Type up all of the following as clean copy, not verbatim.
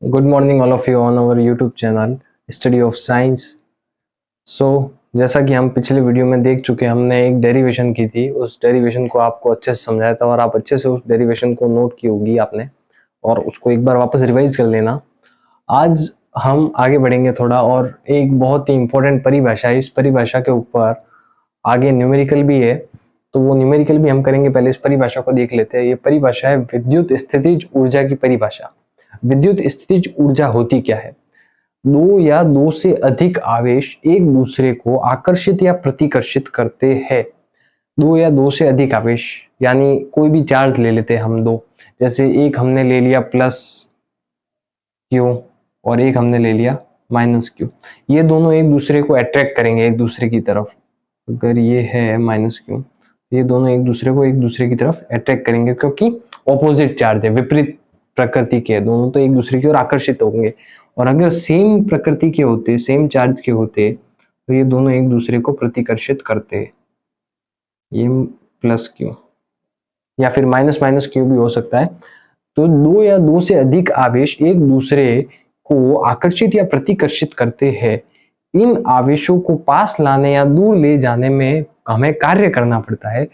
Good morning all of you on our YouTube channel Study of Science। सो जैसा कि हम पिछले वीडियो में देख चुके हैं, हमने एक डेरिवेशन की थी। उस डेरिवेशन को आपको अच्छे से समझाया था और आप अच्छे से उस डेरिवेशन को नोट की होगी आपने, और उसको एक बार वापस रिवाइज कर लेना। आज हम आगे बढ़ेंगे थोड़ा, और एक बहुत ही इंपॉर्टेंट परिभाषा है। इस परिभाषा के ऊपर आगे न्यूमेरिकल भी है, तो वो न्यूमेरिकल भी हम करेंगे। पहले इस परिभाषा को देख लेते हैं। ये परिभाषा है विद्युत स्थितिज ऊर्जा की परिभाषा। विद्युत स्थितिज ऊर्जा होती क्या है? दो या दो से अधिक आवेश एक दूसरे को आकर्षित या प्रतिकर्षित करते हैं। दो या दो से अधिक आवेश यानी कोई भी चार्ज ले लेते हैं हम दो, जैसे एक हमने ले लिया प्लस क्यू और एक हमने ले लिया माइनस क्यू। ये दोनों एक दूसरे को अट्रैक्ट करेंगे एक दूसरे की तरफ। अगर ये है माइनस क्यू, ये दोनों एक दूसरे की तरफ अट्रैक्ट करेंगे, क्योंकि ऑपोजिट चार्ज है, विपरीत प्रकृति के दोनों, तो एक दूसरे की ओर आकर्षित होंगे। और अगर सेम प्रकृति के होते, सेम चार्ज के होते, तो ये दोनों एक दूसरे को प्रतिकर्षित करते। ये प्लस क्यू या फिर माइनस माइनस क्यू भी हो सकता है। तो दो या दो से अधिक आवेश एक दूसरे को आकर्षित या प्रतिकर्षित करते हैं। इन आवेशों को पास लाने या दूर ले जाने में हमें कार्य करना पड़ता है,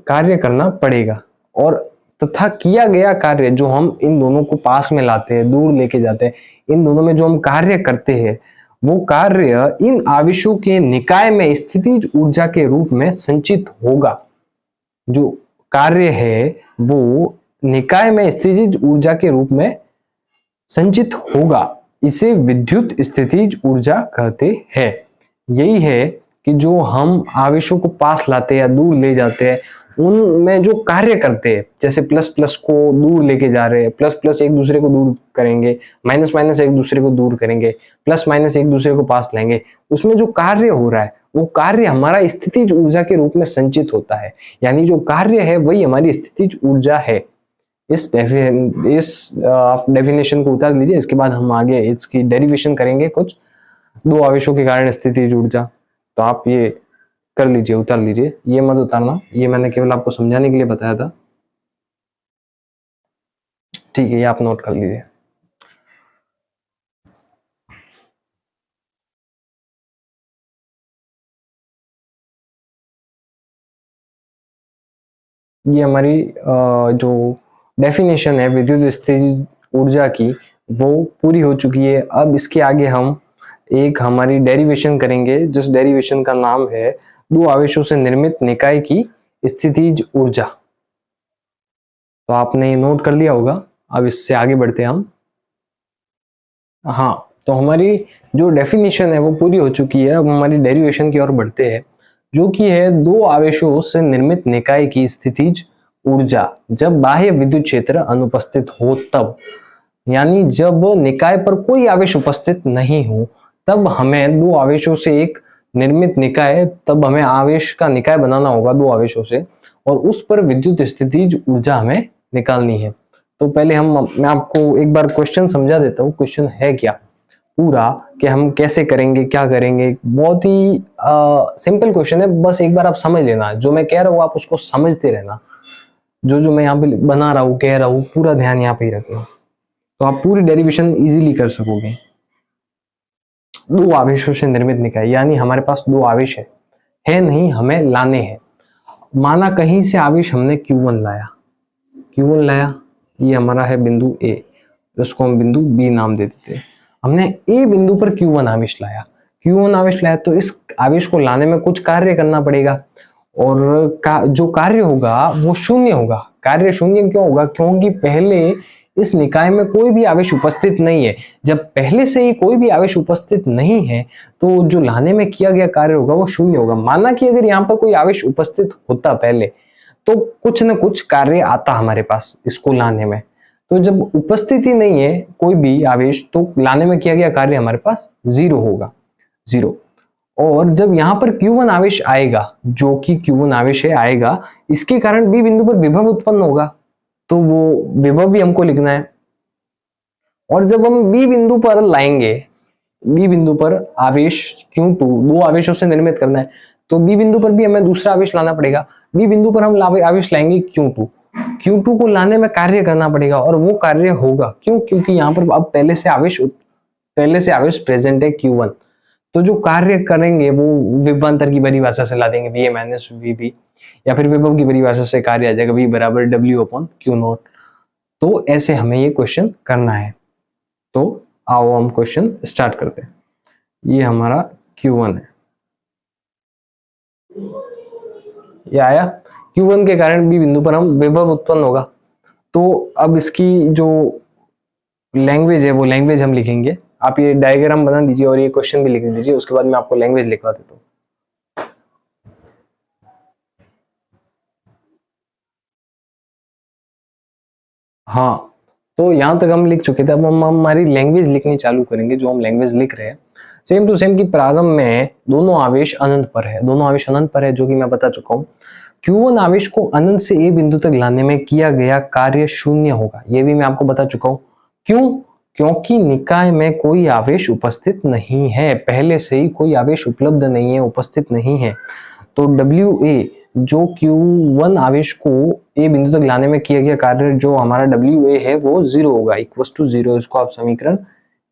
कार्य करना पड़ेगा। और तथा किया गया कार्य जो हम इन दोनों को पास में लाते हैं, दूर लेके जाते हैं, इन दोनों में जो हम कार्य करते हैं, वो कार्य इन आवेशों के निकाय में स्थितिज ऊर्जा के रूप में संचित होगा। जो कार्य है वो निकाय में स्थितिज ऊर्जा के रूप में संचित होगा। इसे विद्युत स्थितिज ऊर्जा कहते हैं। यही है कि जो हम आवेशों को पास लाते हैं या दूर ले जाते हैं, उनमें जो कार्य करते हैं, जैसे प्लस प्लस को दूर लेके जा रहे हैं, प्लस प्लस एक दूसरे को दूर करेंगे, माइनस माइनस एक दूसरे को दूर करेंगे, प्लस माइनस एक दूसरे को पास लाएंगे, उसमें जो कार्य हो रहा है वो कार्य हमारा स्थितिज ऊर्जा के रूप में संचित होता है। यानी जो कार्य है वही हमारी स्थितिज ऊर्जा है। इस आप डेफिनेशन को उतार लीजिए। इसके बाद हम आगे इसकी डेरिवेशन करेंगे। कुछ दो आवेशों के कारण स्थितिज ऊर्जा, तो आप ये कर लीजिए, उतार लीजिए। ये मत उतारना, ये मैंने केवल आपको समझाने के लिए बताया था। ठीक है, ये आप नोट कर लीजिए। ये हमारी जो डेफिनेशन है विद्युत स्थितिज ऊर्जा की, वो पूरी हो चुकी है। अब इसके आगे हम एक हमारी डेरिवेशन करेंगे, जिस डेरिवेशन का नाम है दो आवेशों से निर्मित निकाय की स्थितिज ऊर्जा। तो आपने ये नोट कर लिया होगा। अब इससे आगे बढ़ते हैं हम। हाँ, तो हमारी जो डेफिनेशन है वो पूरी हो चुकी है। अब हमारी डेरिवेशन की ओर बढ़ते हैं, जो कि है दो आवेशों से निर्मित निकाय की स्थितिज ऊर्जा जब बाह्य विद्युत क्षेत्र अनुपस्थित हो तब। यानी जब निकाय पर कोई आवेश उपस्थित नहीं हो, तब हमें दो आवेशों से एक निर्मित निकाय, तब हमें आवेश का निकाय बनाना होगा दो आवेशों से, और उस पर विद्युत स्थितिज ऊर्जा हमें निकालनी है। तो पहले मैं आपको एक बार क्वेश्चन समझा देता हूँ। क्वेश्चन है क्या पूरा, कि हम कैसे करेंगे, क्या करेंगे। बहुत ही सिंपल क्वेश्चन है, बस एक बार आप समझ लेना। जो मैं कह रहा हूँ आप उसको समझते रहना। जो मैं यहाँ पे बना रहा हूँ, कह रहा हूँ, पूरा ध्यान यहाँ पे ही रखना, तो आप पूरी डेरिवेशन इजीली कर सकोगे। दो आवेशों से निर्मित निकाय, यानी हमारे पास दो आवेश है नहीं, हमें लाने हैं। माना कहीं से आवेश हमने Q1 लाया, ये हमारा है बिंदु A, जिसको हम बिंदु B नाम दे देते हैं। हमने A बिंदु पर Q1 आवेश लाया, तो इस आवेश को लाने में कुछ कार्य करना पड़ेगा, और जो कार्य होगा वो शून्य होगा। कार्य शून्य क्यों होगा? क्योंकि पहले इस निकाय में कोई भी आवेश उपस्थित नहीं है। जब पहले से ही कोई भी आवेश उपस्थित नहीं है, तो जो लाने में किया गया कार्य होगा वो शून्य होगा। माना कि अगर यहाँ पर कोई आवेश उपस्थित होता पहले, तो कुछ न कुछ कार्य आता हमारे पास इसको लाने में। तो जब उपस्थिति नहीं है कोई भी आवेश, तो लाने में किया गया कार्य हमारे पास जीरो होगा, जीरो। और जब यहाँ पर Q1 आवेश आएगा, जो कि Q1 आवेश है आएगा, इसके कारण B बिंदु पर विभव उत्पन्न होगा, तो वो विभव भी हमको लिखना है। और जब हम B बिंदु पर लाएंगे, B बिंदु पर आवेश Q2, दो आवेशों से निर्मित करना है, तो B बिंदु पर भी हमें दूसरा आवेश लाना पड़ेगा। B बिंदु पर हम आवेश लाएंगे Q2, Q2 को लाने में कार्य करना पड़ेगा और वो कार्य होगा। क्यों? क्योंकि यहाँ पर अब पहले से आवेश प्रेजेंट है Q1, तो जो कार्य करेंगे वो विभवांतर की परिभाषा से ला देंगे VA माइनस VB, या फिर विभव की परिभाषा से कार्य आ जाएगा V बराबर W/Q0। तो ऐसे हमें ये क्वेश्चन करना है। तो आओ हम क्वेश्चन स्टार्ट करते हैं। ये हमारा Q1 है, ये आया। Q1 के कारण B बिंदु पर हम विभव उत्पन्न होगा। तो अब इसकी जो लैंग्वेज है वो लैंग्वेज हम लिखेंगे। आप ये डायग्राम बना दीजिए और ये क्वेश्चन भी लिख दीजिए, उसके बाद मैं आपको लैंग्वेज लिखवा देता हूँ। हाँ, तो यहाँ तक हम लिख चुके थे। अब हम हमारी लैंग्वेज लिखनी चालू करेंगे। जो हम लैंग्वेज लिख रहे हैं सेम टू सेम की प्रारंभ में दोनों आवेश अनंत पर है, दोनों आवेश अनंत पर है, जो कि मैं बता चुका हूँ। Q1 आवेश को अनंत से A बिंदु तक लाने में किया गया कार्य शून्य होगा, ये भी मैं आपको बता चुका हूँ। क्यों? क्योंकि निकाय में कोई आवेश उपस्थित नहीं है, पहले से ही कोई आवेश उपलब्ध नहीं है, उपस्थित नहीं है। तो WA जो Q1 आवेश को A बिंदु तक लाने में किया गया कार्य, जो हमारा WA है वो 0 होगा, इक्वल टू 0। इसको आप समीकरण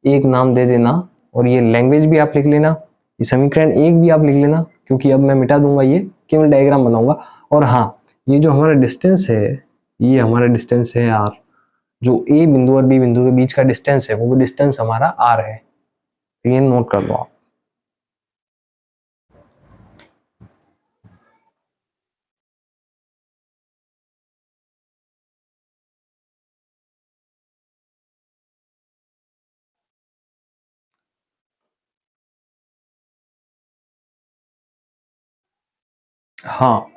1 नाम दे देना और ये लैंग्वेज भी आप लिख लेना, ये समीकरण 1 भी आप लिख लेना, क्योंकि अब मैं मिटा दूंगा, ये केवल डायग्राम बनाऊंगा। और हाँ, ये जो हमारा डिस्टेंस है, ये हमारा डिस्टेंस है R, जो A बिंदु और B बिंदु के बीच का डिस्टेंस है वो डिस्टेंस हमारा R है। ये नोट कर लो आप। हाँ,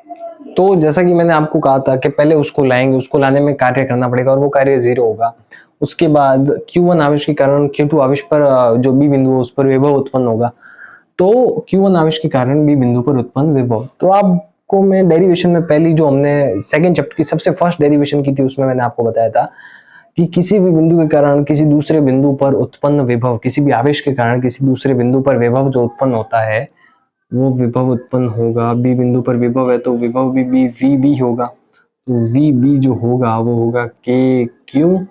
तो जैसा कि मैंने आपको कहा था कि पहले उसको लाएंगे, उसको लाने में कार्य करना पड़ेगा और वो कार्य 0 होगा। उसके बाद Q1 आवेश के कारण Q2 आवेश पर जो B बिंदु है उस पर विभव उत्पन्न होगा। तो Q1 आवेश के कारण B बिंदु पर उत्पन्न विभव, तो आपको मैं डेरिवेशन में पहली जो हमने सेकंड चैप्टर की सबसे फर्स्ट डेरिवेशन की थी उसमें मैंने आपको बताया था कि किसी भी बिंदु के कारण किसी दूसरे बिंदु पर उत्पन्न विभव, किसी भी आवेश के कारण किसी दूसरे बिंदु पर विभव जो उत्पन्न होता है वो विभव उत्पन्न होगा। B बिंदु पर विभव है तो विभव भी VB होगा। तो VB जो होगा वो होगा KQ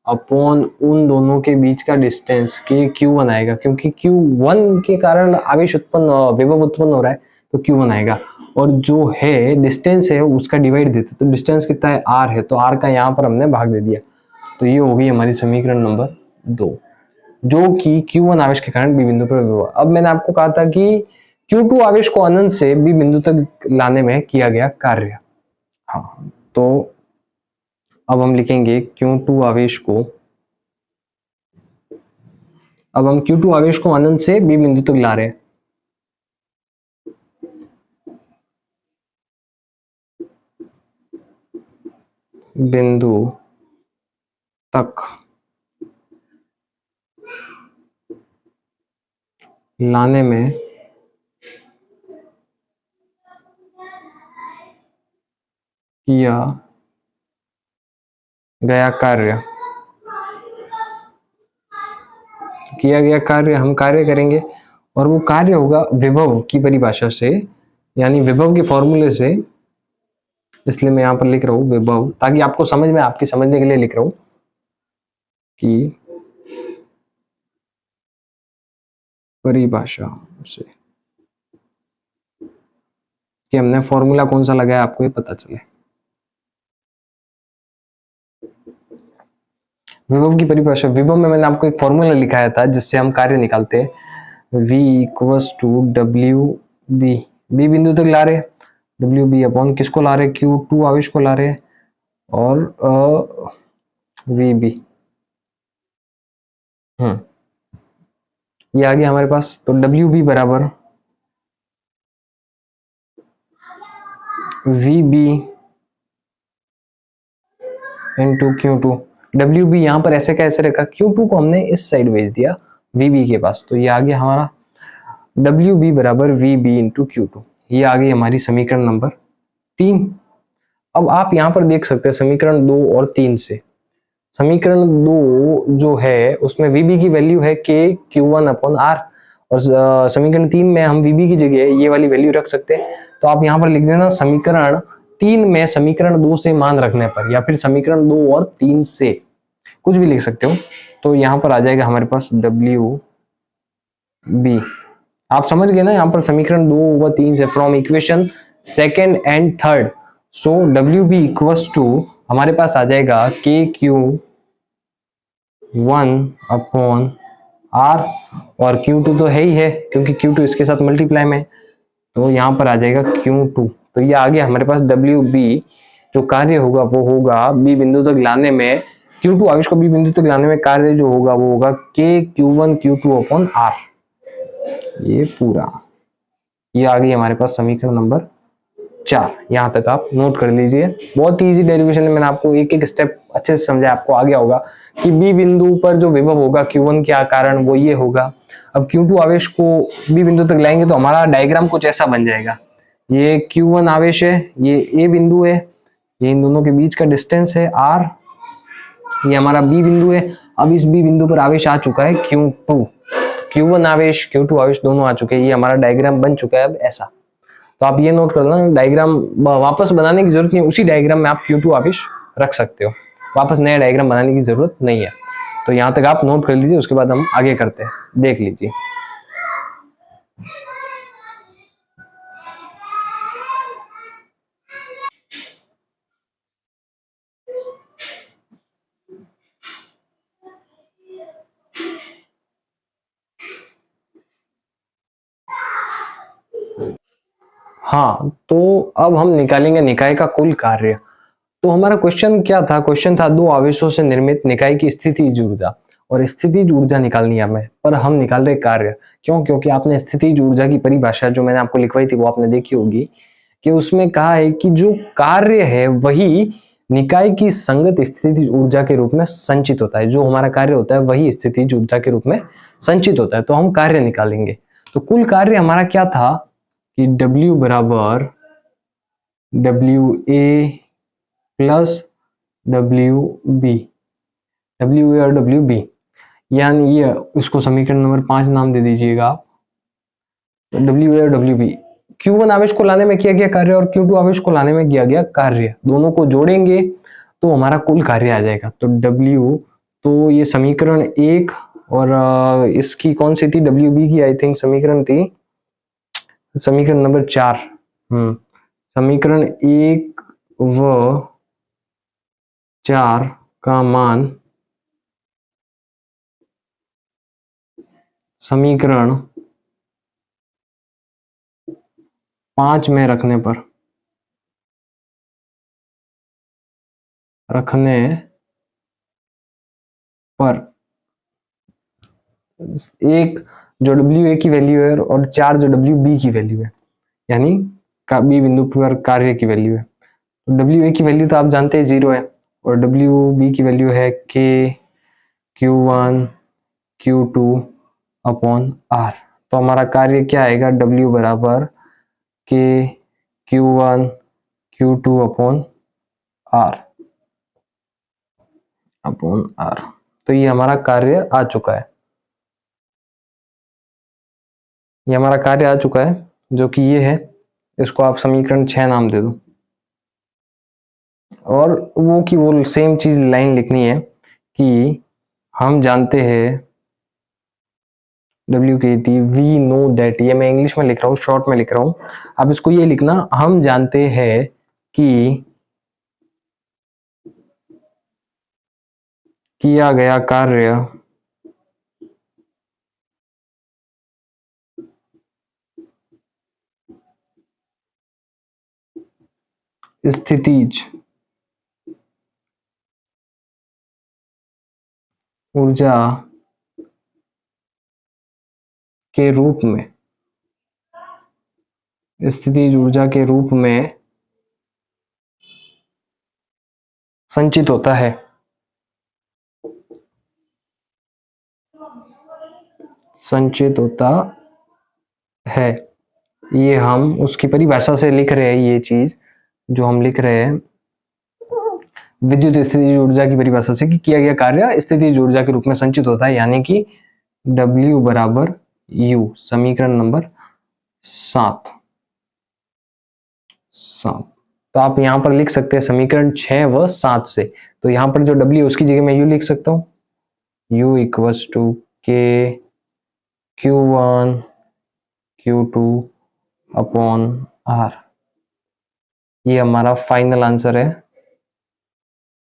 अपॉन उन दोनों के बीच का डिस्टेंस KQ1 आएगा, क्योंकि Q1 के कारण आवेश उत्पन्न विभव उत्पन्न हो रहा है तो Q1 आएगा। और जो है डिस्टेंस है उसका डिवाइड देते, तो डिस्टेंस कितना है R है, तो R का यहाँ पर हमने भाग दे दिया। तो ये होगी हमारी समीकरण नंबर 2, जो कि Q1 आवेश के कारण B बिंदु पर विभव। अब मैंने आपको कहा था कि Q2 आवेश को अनंत से B बिंदु तक लाने में किया गया कार्य। हाँ, तो अब हम लिखेंगे Q2 आवेश को, अब हम Q2 आवेश को अनंत से B बिंदु तक ला रहे हैं। बिंदु तक लाने में किया गया कार्य, किया गया कार्य हम कार्य करेंगे और वो कार्य होगा विभव की परिभाषा से, यानी विभव के फॉर्मूले से। इसलिए मैं यहां पर लिख रहा हूं विभव, ताकि आपको समझ में, आपकी समझने के लिए लिख रहा हूं कि परिभाषा से, कि हमने फॉर्मूला कौन सा लगाया आपको ये पता चले। विभव की परिभाषा, विभव में मैंने आपको एक फॉर्मूला लिखाया था जिससे हम कार्य निकालते हैं। V equals to WB, B बिंदु तक ला रहे, WB अपॉन किसको ला रहे, Q2 आवेश को ला रहे और VB। ये आ गया हमारे पास। तो WB बराबर VB इंटू Q2। WB यहाँ पर ऐसे कैसे रखा, Q2 को हमने इस साइड भेज दिया VB के पास, तो ये आ गया हमारा WB बराबर VB इंटू Q2। ये आ गई हमारी समीकरण नंबर 3। अब आप यहाँ पर देख सकते हैं समीकरण 2 और 3 से, समीकरण 2 जो है उसमें VB की वैल्यू है KQ1 अपॉन R, और समीकरण 3 में हम VB की जगह ये वाली वैल्यू रख सकते हैं। तो आप यहाँ पर लिख देना समीकरण 3 में समीकरण 2 से मान रखने पर, या फिर समीकरण 2 और 3 से, कुछ भी लिख सकते हो। तो यहां पर आ जाएगा हमारे पास डब्ल्यू बी। आप समझ गए ना, यहाँ पर समीकरण 2 व 3 से from equation second and third. So W B equals to हमारे पास आ जाएगा के क्यू 1/r, और Q2 तो है ही है क्योंकि Q2 इसके साथ मल्टीप्लाई में, तो यहाँ पर आ जाएगा Q2। तो ये आ गया हमारे पास डब्ल्यू बी। जो कार्य होगा वो होगा बी बिंदु तक लाने में, Q2 आवेश को बी बिंदु तक लाने में कार्य जो होगा वो होगा के Q1 Q2/r। ये पूरा, ये आ गई हमारे पास समीकरण नंबर 4। यहां तक आप नोट कर लीजिए। बहुत इजी डेरिवेशन है, मैंने आपको एक एक स्टेप अच्छे से समझाया, आपको आ गया होगा कि बी बिंदु पर जो विभव होगा Q1 के कारण वो ये होगा। अब Q2 आवेश को बी बिंदु तक लाएंगे तो हमारा डायग्राम कुछ ऐसा बन जाएगा। ये Q1 आवेश है, ये ए बिंदु है, ये इन दोनों के बीच का डिस्टेंस है r, ये हमारा बी बिंदु है। अब इस बी बिंदु पर आवेश आ चुका है Q2, Q1 आवेश Q2 आवेश दोनों आ चुके हैं। ये हमारा डायग्राम बन चुका है अब ऐसा। तो आप ये नोट कर लेना, डायग्राम वापस बनाने की जरूरत नहीं, उसी डायग्राम में आप Q2 आवेश रख सकते हो, वापस नया डायग्राम बनाने की जरूरत नहीं है। तो यहां तक आप नोट कर लीजिए, उसके बाद हम आगे करते हैं, देख लीजिए। हाँ, तो अब हम निकालेंगे निकाय का कुल कार्य। तो हमारा क्वेश्चन क्या था? क्वेश्चन था दो आवेशों से निर्मित निकाय की स्थितिज ऊर्जा, और स्थितिज ऊर्जा निकालनी है हमें, पर हम निकाल रहे कार्य। क्यों? क्योंकि आपने स्थितिज ऊर्जा की परिभाषा जो मैंने आपको लिखवाई थी वो आपने देखी होगी कि उसमें कहा है कि जो कार्य है वही निकाय की संगत स्थितिज ऊर्जा के रूप में संचित होता है। जो हमारा कार्य होता है वही स्थितिज ऊर्जा के रूप में संचित होता है। तो हम कार्य निकालेंगे। तो कुल कार्य हमारा क्या था कि W बराबर WA प्लस WB, WA और WB, यानी ये इसको समीकरण नंबर 5 नाम दे दीजिएगा आप। WA और WB, Q1 आवेश को लाने में किया गया कार्य और Q2 आवेश को लाने में किया गया कार्य, दोनों को जोड़ेंगे तो हमारा कुल कार्य आ जाएगा। तो W, तो ये समीकरण 1, और इसकी कौन सी थी? WB की आई थिंक समीकरण थी, समीकरण नंबर 4। समीकरण 1 व 4 का मान समीकरण 5 में रखने पर एक जो WA की वैल्यू है और 4 जो WB की वैल्यू है, यानी बी बिंदु पर कार्य की वैल्यू है। तो WA की वैल्यू तो आप जानते हैं 0 है, और WB की वैल्यू है K Q1 Q2/r। तो हमारा कार्य क्या आएगा? W बराबर K Q1 Q2/r। तो ये हमारा कार्य आ चुका है, ये हमारा कार्य आ चुका है जो कि ये है। इसको आप समीकरण 6 नाम दे दो, और वो की वो सेम चीज लाइन लिखनी है कि हम जानते हैं WKT वी नो दैट, ये मैं इंग्लिश में लिख रहा हूँ, शॉर्ट में लिख रहा हूँ, आप इसको ये लिखना, हम जानते हैं कि किया गया कार्य स्थितिज ऊर्जा के रूप में, स्थितिज ऊर्जा के रूप में संचित होता है। संचित होता है, ये हम उसकी परिभाषा से लिख रहे हैं। ये चीज जो हम लिख रहे हैं विद्युत स्थितिज ऊर्जा की परिभाषा से कि किया गया कार्य स्थितिज ऊर्जा के रूप में संचित होता है, यानी कि W बराबर U, समीकरण नंबर 7। तो आप यहाँ पर लिख सकते हैं समीकरण 6 व 7 से। तो यहाँ पर जो W उसकी जगह मैं U लिख सकता हूँ, U इक्वल्स टू के Q1 Q2 अपॉन R। ये हमारा फाइनल आंसर है।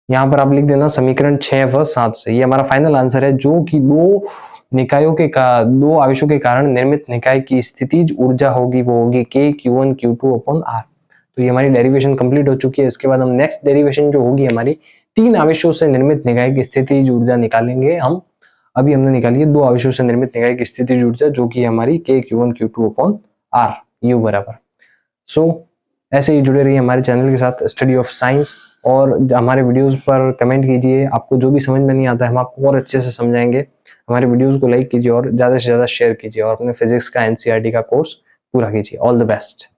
यहाँ पर आप लिख देना समीकरण 6 व 7 से। ये हमारा फाइनल आंसर है, जो कि दो आवेशों के कारण निर्मित निकाय की स्थितिज ऊर्जा होगी, वो होगी K Q1 Q2 upon R। तो ये हमारी डेरिवेशन कंप्लीट हो चुकी है। इसके बाद हम नेक्स्ट डेरिवेशन जो होगी हमारी, तीन आवेशों से निर्मित निकाय की स्थितिज ऊर्जा निकालेंगे हम। अभी हमने निकाली है दो आवेशों से निर्मित निकाय की स्थितिज ऊर्जा, जो कि हमारी K Q1 Q2 upon R U बराबर। सो ऐसे ही जुड़े रहिए हमारे चैनल के साथ, स्टडी ऑफ साइंस, और हमारे वीडियोस पर कमेंट कीजिए। आपको जो भी समझ में नहीं आता है हम आपको और अच्छे से समझाएंगे। हमारे वीडियोस को लाइक कीजिए और ज़्यादा से ज़्यादा शेयर कीजिए, और अपने फिजिक्स का NCERT का कोर्स पूरा कीजिए। All the best.